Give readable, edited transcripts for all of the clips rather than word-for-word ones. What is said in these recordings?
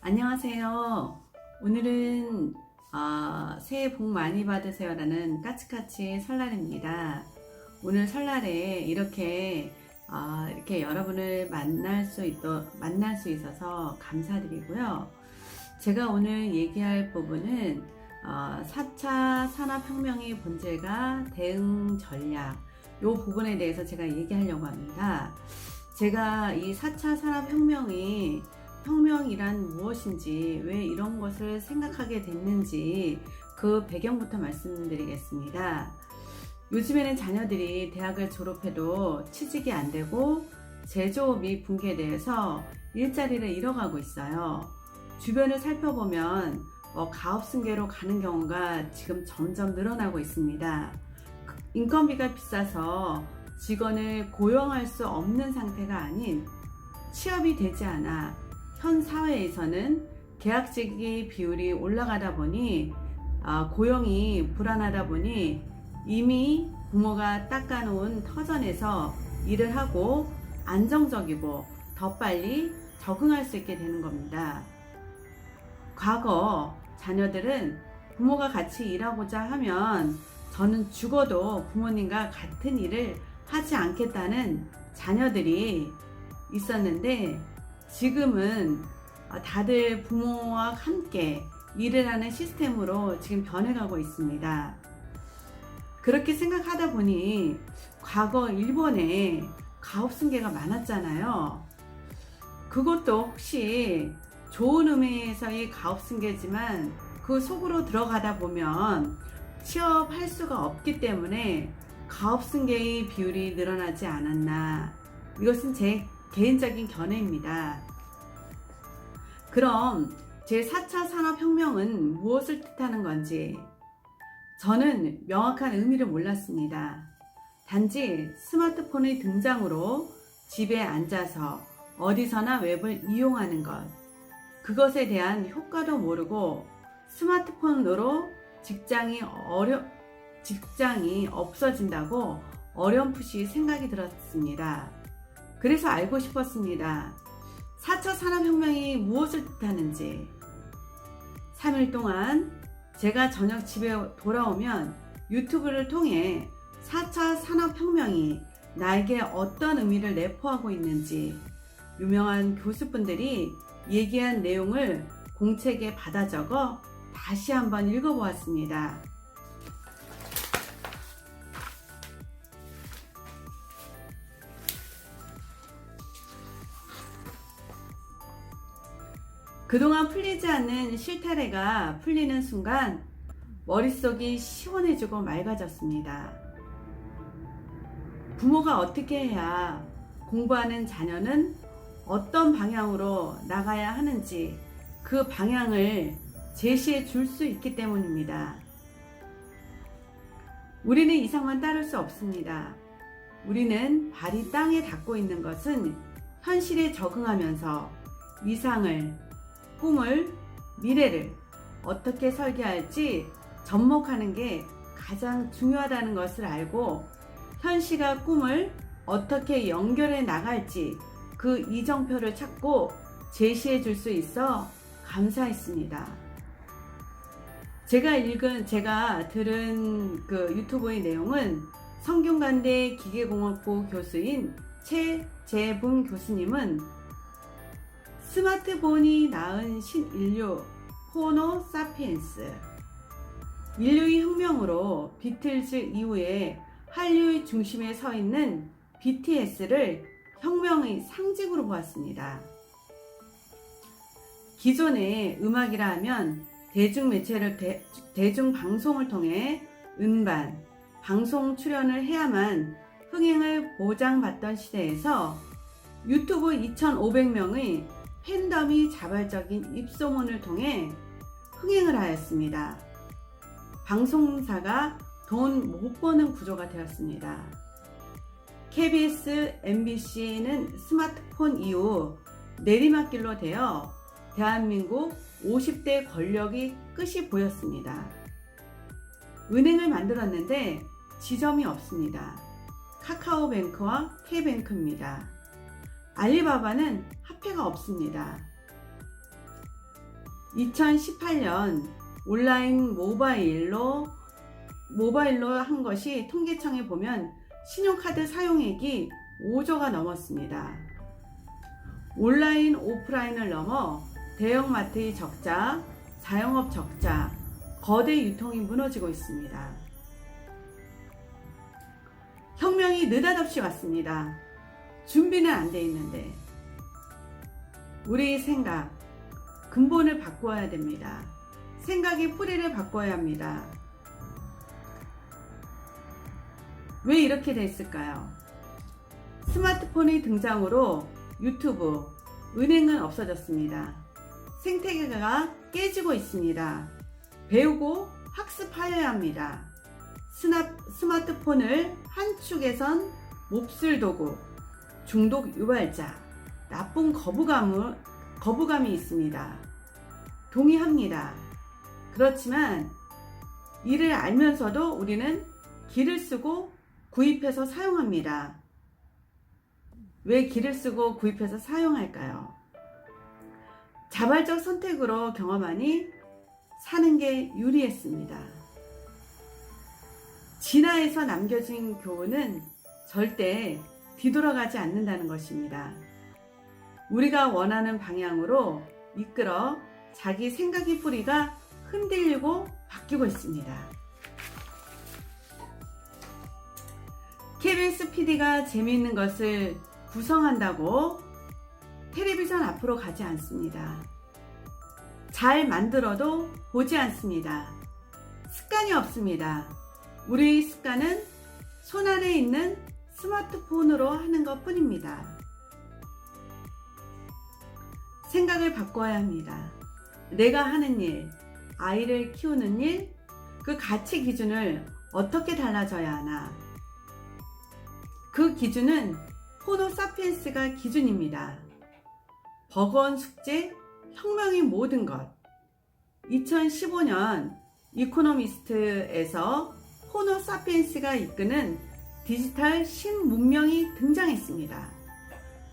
안녕하세요. 오늘은 새해 복 많이 받으세요 라는 까치까치 설날입니다. 오늘 설날에 이렇게 여러분을 만날 수 있어서 감사드리고요. 제가 오늘 얘기할 부분은 4차 산업혁명의 본질과 대응 전략, 이 부분에 대해서 제가 얘기하려고 합니다. 제가 이 4차 혁명이란 무엇인지, 왜 이런 것을 생각하게 됐는지 그 배경부터 말씀드리겠습니다. 요즘에는 자녀들이 대학을 졸업해도 취직이 안 되고 제조업이 붕괴돼서 일자리를 잃어가고 있어요. 주변을 살펴보면 가업승계로 가는 경우가 지금 점점 늘어나고 있습니다. 인건비가 비싸서 직원을 고용할 수 없는 상태가 아닌, 취업이 되지 않아 현 사회에서는 계약직 비율이 올라가다 보니 고용이 불안하다 보니 이미 부모가 닦아놓은 터전에서 일을 하고 안정적이고 더 빨리 적응할 수 있게 되는 겁니다. 과거 자녀들은 부모가 같이 일하고자 하면 저는 죽어도 부모님과 같은 일을 하지 않겠다는 자녀들이 있었는데, 지금은 다들 부모와 함께 일을 하는 시스템으로 지금 변해가고 있습니다. 그렇게 생각하다 보니 과거 일본에 가업승계가 많았잖아요. 그것도 혹시 좋은 의미에서의 가업승계지만 그 속으로 들어가다 보면 취업할 수가 없기 때문에 가업승계의 비율이 늘어나지 않았나. 이것은 제 개인적인 견해입니다. 그럼 제4차 산업혁명은 무엇을 뜻하는 건지 저는 명확한 의미를 몰랐습니다. 단지 스마트폰의 등장으로 집에 앉아서 어디서나 웹을 이용하는 것, 그것에 대한 효과도 모르고 스마트폰으로 직장이 없어진다고 어렴풋이 생각이 들었습니다. 그래서 알고 싶었습니다. 4차 산업혁명이 무엇을 뜻하는지. 3일 동안 제가 저녁 집에 돌아오면 유튜브를 통해 4차 산업혁명이 나에게 어떤 의미를 내포하고 있는지 유명한 교수분들이 얘기한 내용을 공책에 받아 적어 다시 한번 읽어보았습니다. 그동안 풀리지 않는 실타래가 풀리는 순간 머릿속이 시원해지고 맑아졌습니다. 부모가 어떻게 해야 공부하는 자녀는 어떤 방향으로 나가야 하는지 그 방향을 제시해 줄 수 있기 때문입니다. 우리는 이상만 따를 수 없습니다. 우리는 발이 땅에 닿고 있는 것은 현실에 적응하면서 이상을, 꿈을, 미래를 어떻게 설계할지 접목하는 게 가장 중요하다는 것을 알고, 현실과 꿈을 어떻게 연결해 나갈지 그 이정표를 찾고 제시해 줄 수 있어 감사했습니다. 제가 들은 그 유튜브의 내용은 성균관대 기계공학부 교수인 최재분 교수님은 스마트폰이 낳은 신인류 호모 사피엔스, 인류의 혁명으로 비틀즈 이후에 한류의 중심에 서 있는 BTS를 혁명의 상징으로 보았습니다. 기존의 음악이라 하면 대중방송을 통해 음반, 방송 출연을 해야만 흥행을 보장받던 시대에서 유튜브 2,500명의 팬덤이 자발적인 입소문을 통해 흥행을 하였습니다. 방송사가 돈 못 버는 구조가 되었습니다. KBS, MBC는 스마트폰 이후 내리막길로 되어 대한민국 50대 권력이 끝이 보였습니다. 은행을 만들었는데 지점이 없습니다. 카카오뱅크와 K뱅크입니다. 알리바바는 화폐가 없습니다. 2018년 온라인 모바일로 한 것이 통계청에 보면 신용카드 사용액이 5조가 넘었습니다. 온라인 오프라인을 넘어 대형마트의 적자, 자영업 적자, 거대 유통이 무너지고 있습니다. 혁명이 느닷없이 왔습니다. 준비는 안 돼 있는데 우리 생각, 근본을 바꿔야 됩니다. 생각의 뿌리를 바꿔야 합니다. 왜 이렇게 됐을까요? 스마트폰의 등장으로 유튜브, 은행은 없어졌습니다. 생태계가 깨지고 있습니다. 배우고 학습하여야 합니다. 스마트폰을 한 축에선 몹쓸 도구, 중독 유발자, 나쁜 거부감이 있습니다. 동의합니다. 그렇지만 이를 알면서도 우리는 기를 쓰고 구입해서 사용합니다. 왜 기를 쓰고 구입해서 사용할까요? 자발적 선택으로 경험하니 사는 게 유리했습니다. 진화에서 남겨진 교훈은 절대 뒤돌아가지 않는다는 것입니다. 우리가 원하는 방향으로 이끌어 자기 생각의 뿌리가 흔들리고 바뀌고 있습니다. KBS PD가 재미있는 것을 구성한다고 텔레비전 앞으로 가지 않습니다. 잘 만들어도 보지 않습니다. 습관이 없습니다. 우리의 습관은 손안에 있는 스마트폰으로 하는 것 뿐입니다. 생각을 바꿔야 합니다. 내가 하는 일, 아이를 키우는 일, 그 가치 기준을 어떻게 달라져야 하나? 그 기준은 호모 사피엔스가 기준입니다. 버거운 숙제, 혁명의 모든 것. 2015년 이코노미스트에서 호모 사피엔스가 이끄는 디지털 신문명이 등장했습니다.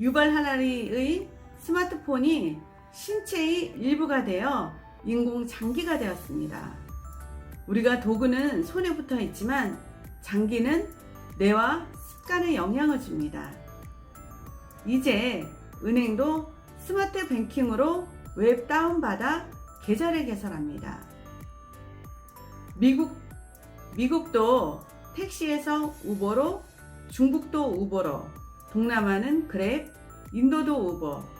유발 하라리의 스마트폰이 신체의 일부가 되어 인공장기가 되었습니다. 우리가 도구는 손에 붙어 있지만 장기는 뇌와 습관에 영향을 줍니다. 이제 은행도 스마트 뱅킹으로 웹 다운받아 계좌를 개설합니다. 미국도 택시에서 우버로, 중국도 우버로, 동남아는 그랩, 인도도 우버.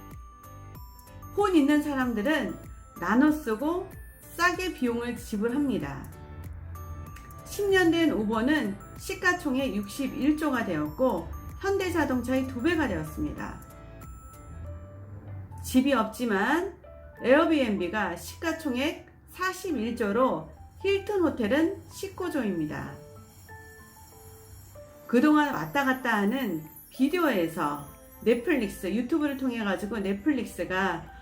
폰 있는 사람들은 나눠 쓰고 싸게 비용을 지불합니다. 10년 된 우버는 시가총액 61조가 되었고 현대자동차의 2배가 되었습니다. 집이 없지만 에어비앤비가 시가총액 41조로 힐튼 호텔은 19조입니다. 그동안 왔다 갔다 하는 비디오에서 넷플릭스, 유튜브를 통해 가지고 넷플릭스가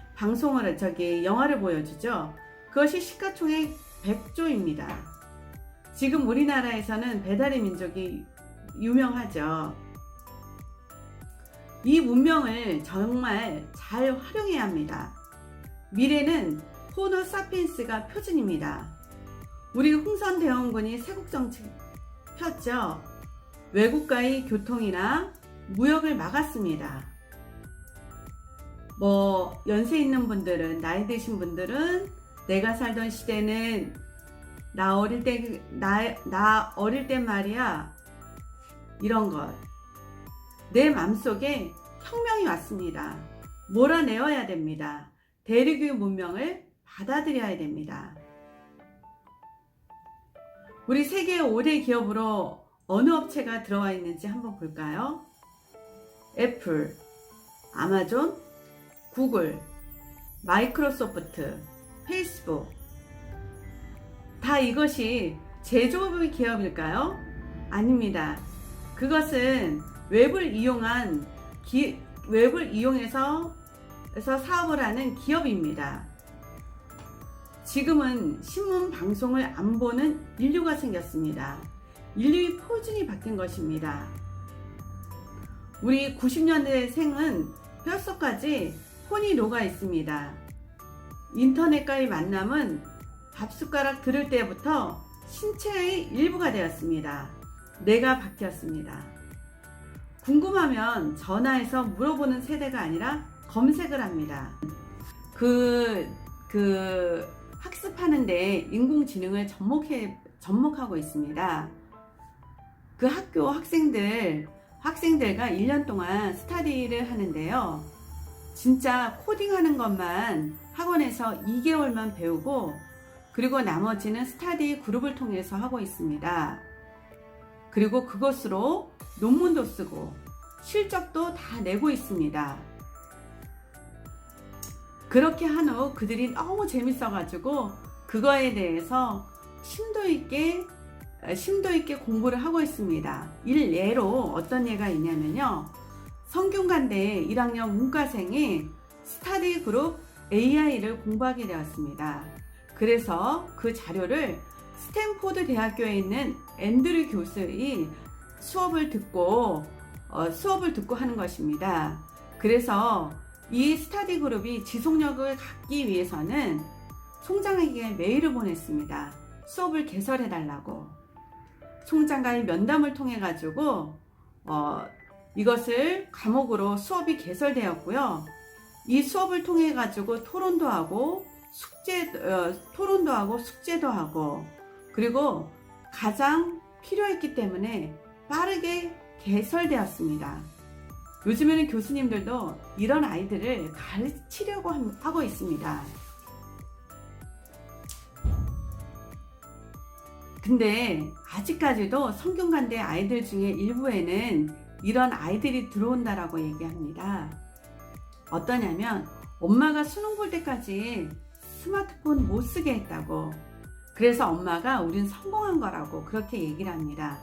영화를 보여주죠. 그것이 시가총액 100조입니다. 지금 우리나라에서는 배달의 민족이 유명하죠. 이 문명을 정말 잘 활용해야 합니다. 미래는 호모 사피엔스가 표준입니다. 우리 흥선대원군이 세국정책 폈죠. 외국과의 교통이나 무역을 막았습니다. 연세 있는 분들은, 나이 드신 분들은 내가 살던 시대는 나 어릴 때 말이야, 이런 것. 내 맘속에 혁명이 왔습니다. 몰아내어야 됩니다. 대륙의 문명을 받아들여야 됩니다. 우리 세계 5대 기업으로 어느 업체가 들어와 있는지 한번 볼까요? 애플, 아마존, 구글, 마이크로소프트, 페이스북. 다 이것이 제조업의 기업일까요? 아닙니다. 그것은 웹을 이용해서 사업을 하는 기업입니다. 지금은 신문 방송을 안 보는 인류가 생겼습니다. 인류의 표준이 바뀐 것입니다. 우리 90년대 생은 뼛속까지 폰이 녹아 있습니다. 인터넷과의 만남은 밥숟가락 들을 때부터 신체의 일부가 되었습니다. 뇌가 바뀌었습니다. 궁금하면 전화해서 물어보는 세대가 아니라 검색을 합니다. 학습하는데 인공지능을 접목하고 있습니다. 그 학교 학생들과 1년 동안 스터디를 하는데요. 진짜 코딩하는 것만 학원에서 2개월만 배우고 그리고 나머지는 스터디 그룹을 통해서 하고 있습니다. 그리고 그것으로 논문도 쓰고 실적도 다 내고 있습니다. 그렇게 한 후 그들이 너무 재밌어가지고 그거에 대해서 심도 있게 공부를 하고 있습니다. 일례로 어떤 예가 있냐면요. 성균관대 1학년 문과생이 스터디 그룹 AI를 공부하게 되었습니다. 그래서 그 자료를 스탠포드 대학교에 있는 앤드류 교수의 수업을 듣고 하는 것입니다. 그래서 이 스터디 그룹이 지속력을 갖기 위해서는 총장에게 메일을 보냈습니다. 수업을 개설해 달라고. 총장과의 면담을 통해 가지고 이것을 과목으로 수업이 개설되었고요. 이 수업을 통해 가지고 토론도 하고 숙제도 하고 그리고 가장 필요했기 때문에 빠르게 개설되었습니다. 요즘에는 교수님들도 이런 아이들을 가르치려고 하고 있습니다. 근데 아직까지도 성균관대 아이들 중에 일부에는 이런 아이들이 들어온다라고 얘기합니다. 어떠냐면 엄마가 수능 볼 때까지 스마트폰 못 쓰게 했다고. 그래서 엄마가 우린 성공한 거라고 그렇게 얘기를 합니다.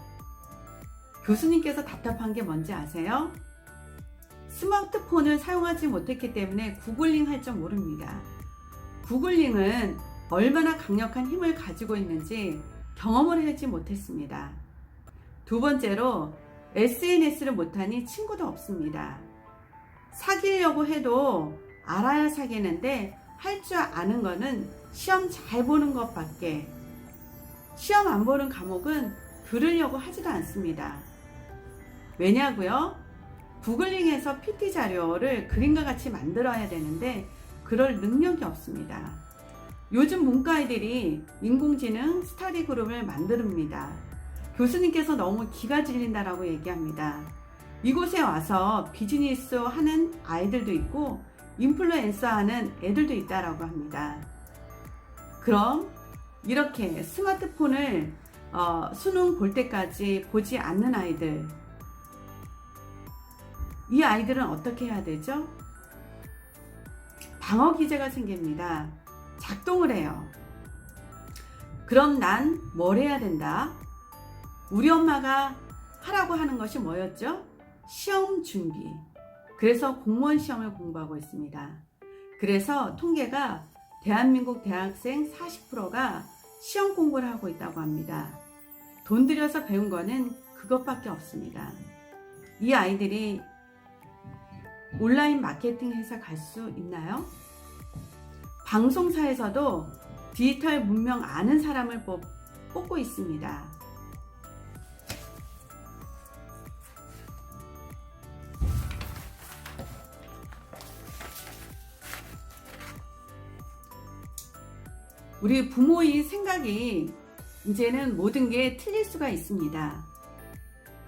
교수님께서 답답한 게 뭔지 아세요? 스마트폰을 사용하지 못했기 때문에 구글링 할 줄 모릅니다. 구글링은 얼마나 강력한 힘을 가지고 있는지 경험을 하지 못했습니다. 두 번째로 SNS를 못하니 친구도 없습니다. 사귀려고 해도 알아야 사귀는데 할 줄 아는 거는 시험 잘 보는 것밖에, 시험 안 보는 과목은 들으려고 하지도 않습니다. 왜냐고요? 구글링에서 PT 자료를 그림과 같이 만들어야 되는데 그럴 능력이 없습니다. 요즘 문과아이들이 인공지능 스터디 그룹을 만듭니다. 교수님께서 너무 기가 질린다라고 얘기합니다. 이곳에 와서 비즈니스 하는 아이들도 있고 인플루엔서 하는 애들도 있다라고 합니다. 그럼 이렇게 스마트폰을 수능 볼 때까지 보지 않는 아이들, 이 아이들은 어떻게 해야 되죠? 방어 기제가 생깁니다. 작동을 해요. 그럼 난 뭘 해야 된다? 우리 엄마가 하라고 하는 것이 뭐였죠? 시험 준비. 그래서 공무원 시험을 공부하고 있습니다. 그래서 통계가 대한민국 대학생 40%가 시험 공부를 하고 있다고 합니다. 돈 들여서 배운 거는 그것밖에 없습니다. 이 아이들이 온라인 마케팅 회사 갈 수 있나요? 방송사에서도 디지털 문명 아는 사람을 뽑고 있습니다. 우리 부모의 생각이 이제는 모든 게 틀릴 수가 있습니다.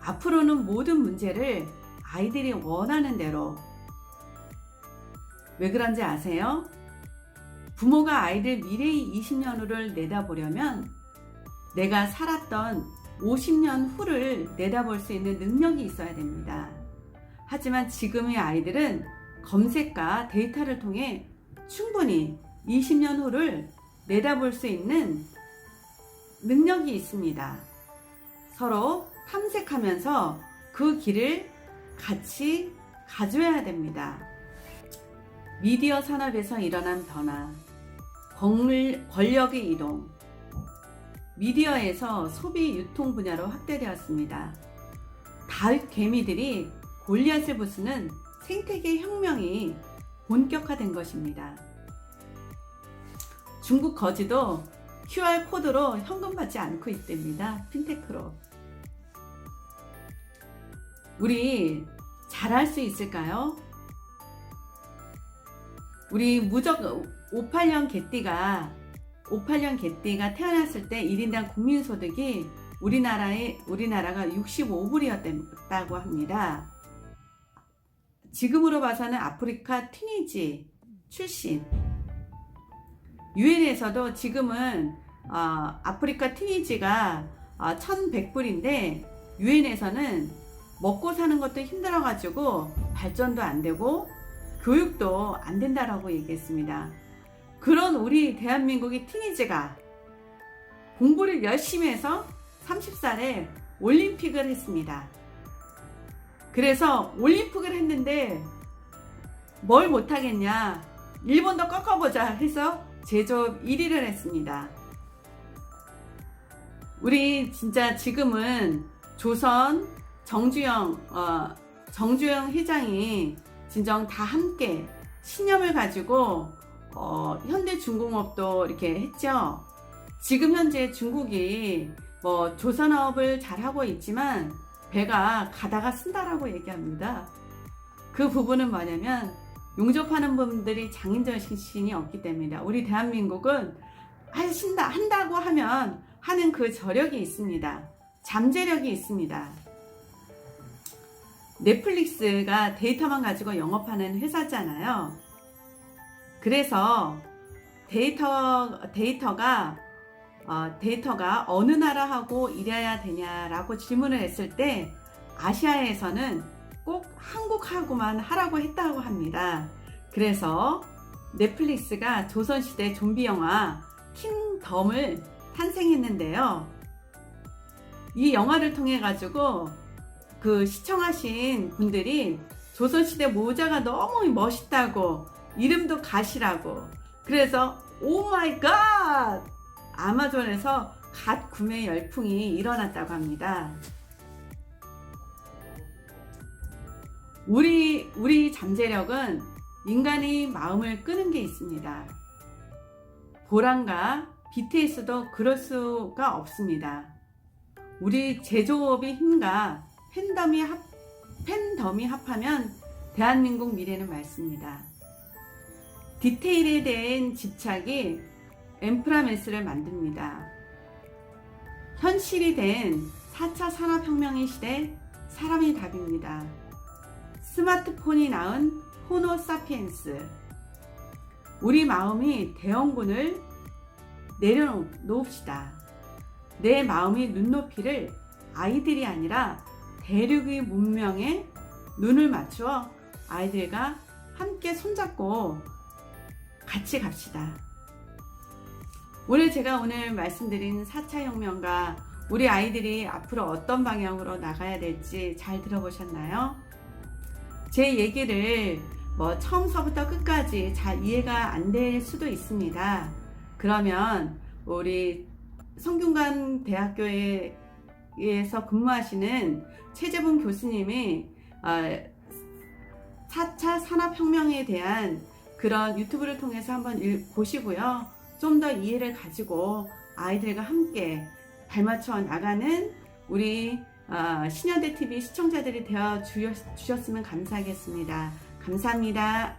앞으로는 모든 문제를 아이들이 원하는 대로. 왜 그런지 아세요? 부모가 아이들 미래의 20년 후를 내다보려면 내가 살았던 50년 후를 내다볼 수 있는 능력이 있어야 됩니다. 하지만 지금의 아이들은 검색과 데이터를 통해 충분히 20년 후를 내다볼 수 있는 능력이 있습니다. 서로 탐색하면서 그 길을 같이 가져야 됩니다. 미디어 산업에서 일어난 변화, 권력의 이동, 미디어에서 소비 유통 분야로 확대되었습니다. 다윗 개미들이 골리앗을 부수는 생태계 혁명이 본격화된 것입니다. 중국 거지도 QR 코드로 현금 받지 않고 있답니다. 핀테크로. 우리 잘할 수 있을까요? 우리 무조건 58년 개띠가 태어났을 때 1인당 국민소득이 우리나라가 65불이었다고 합니다. 지금으로 봐서는 아프리카 티니지 출신. 유엔에서도 지금은 아프리카 티니지가 1100불인데 유엔에서는 먹고 사는 것도 힘들어가지고 발전도 안 되고 교육도 안 된다라고 얘기했습니다. 그런 우리 대한민국의 티니지가 공부를 열심히 해서 30살에 올림픽을 했습니다. 그래서 올림픽을 했는데 뭘 못하겠냐, 일본도 꺾어보자 해서 제조업 1위를 했습니다. 우리 진짜 지금은 조선 정주영 회장이 진정 다 함께 신념을 가지고 현대중공업도 이렇게 했죠. 지금 현재 중국이 조선업을 잘하고 있지만 배가 가다가 쓴다라고 얘기합니다. 그 부분은 뭐냐면 용접하는 분들이 장인정신이 없기 때문이다. 우리 대한민국은 한다고 하면 하는 그 저력이 있습니다. 잠재력이 있습니다. 넷플릭스가 데이터만 가지고 영업하는 회사잖아요. 그래서 데이터가 어느 나라하고 일해야 되냐라고 질문을 했을 때 아시아에서는 꼭 한국하고만 하라고 했다고 합니다. 그래서 넷플릭스가 조선시대 좀비 영화 킹덤을 탄생했는데요. 이 영화를 통해 가지고 그 시청하신 분들이 조선시대 모자가 너무 멋있다고, 이름도 갓이라고, 그래서 오 마이 갓! 아마존에서 갓 구매 열풍이 일어났다고 합니다. 우리 잠재력은 인간의 마음을 끄는 게 있습니다. 보람과 BTS도 그럴 수가 없습니다. 우리 제조업의 힘과 팬덤이 합하면 대한민국 미래는 맑습니다. 디테일에 대한 집착이 엠프라메스를 만듭니다. 현실이 된 4차 산업혁명의 시대, 사람이 답입니다. 스마트폰이 낳은 호모사피엔스. 우리 마음이 대형군을 내려놓읍시다. 내 마음의 눈높이를 아이들이 아니라 대륙의 문명에 눈을 맞추어 아이들과 함께 손잡고 같이 갑시다. 제가 오늘 말씀드린 4차 혁명과 우리 아이들이 앞으로 어떤 방향으로 나가야 될지 잘 들어보셨나요? 제 얘기를 처음서부터 끝까지 잘 이해가 안 될 수도 있습니다. 그러면 우리 성균관 대학교에서 근무하시는 최재분 교수님이 4차 산업혁명에 대한 그런 유튜브를 통해서 한번 보시고요. 좀 더 이해를 가지고 아이들과 함께 발맞춰 나가는 우리 신여대TV 시청자들이 되어 주셨으면 감사하겠습니다. 감사합니다.